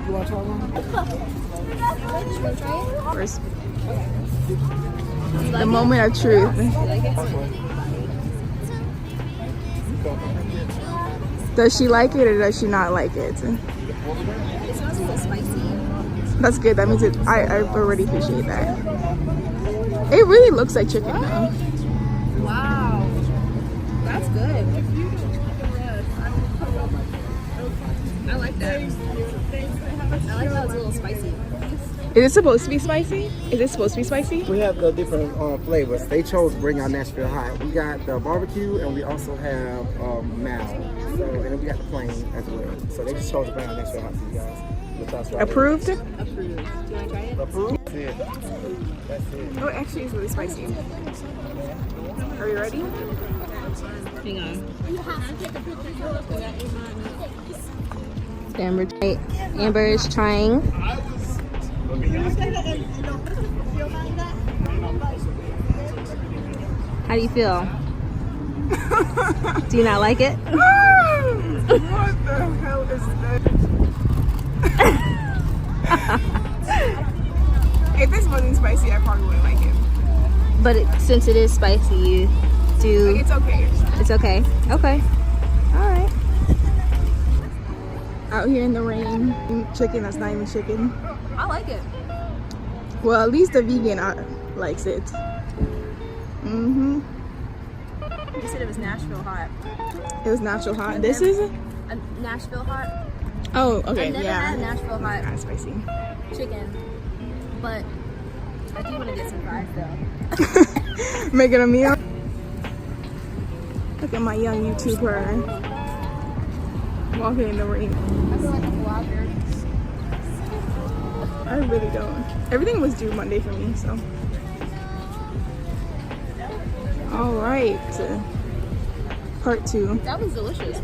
You want to try one? First, the moment of truth. Does she like it or does she not like it? It smells a little spicy. That's good. That means it. I already appreciate that. It really looks like chicken though. Wow. That's good. I like that. I like how it's a little spicy. Is it supposed to be spicy? Is it supposed to be spicy? We have the different flavors. They chose to bring out Nashville Hot. We got the barbecue and we also have mild. So, and then we got the plain as well. So they just chose to bring out Nashville Hot for you guys. Approved? Approved. Do you want to try it? Approved? That's it. That's it. Oh, it actually is really spicy. Are you ready? Hang on. Amber is trying. How do you feel? Do you not like it? What the hell is that? If this wasn't spicy, I probably wouldn't like it. But since it is spicy, you do. Like, it's okay. It's okay. Okay. All right. Out here in the rain, chicken that's not even chicken. I like it. Well, at least the vegan likes it. You said it was Nashville hot. It was natural hot. This is? A Nashville hot. Oh, okay, I've never had Nashville hot Not spicy. chicken, but I do want to get some fries though. Making a meal. Look at my young YouTuber walking in the rain. I feel like a vlogger. I really don't. Everything was due Monday for me, so. All right, part 2. That was delicious.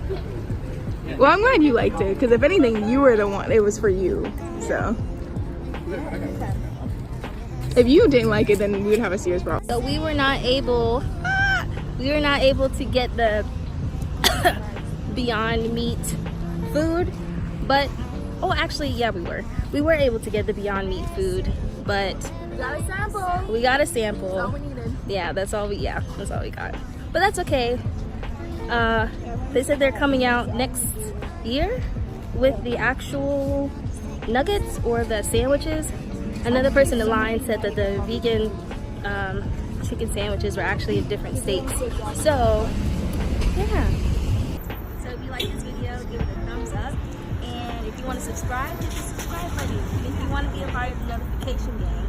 Well, I'm glad you liked it, because if anything, you were the one. It was for you, so. If you didn't like it, then we would have a serious problem. So we were not able to get the Beyond Meat food, but actually, yeah, we were able to get the Beyond Meat food, but We got a sample. we got a sample. That's all we needed. That's all we got. But that's okay. They said they're coming out next year with the actual nuggets or the sandwiches. Another person in line said that the vegan chicken sandwiches were actually in different states. So, yeah. So if you like this video, give it a thumbs up. And if you want to subscribe, hit the subscribe button. And if you want to be a part of the notification gang,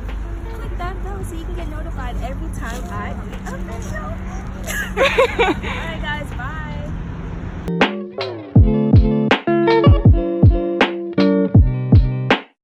click that bell so you can get notified every time I upload a show. Alright guys.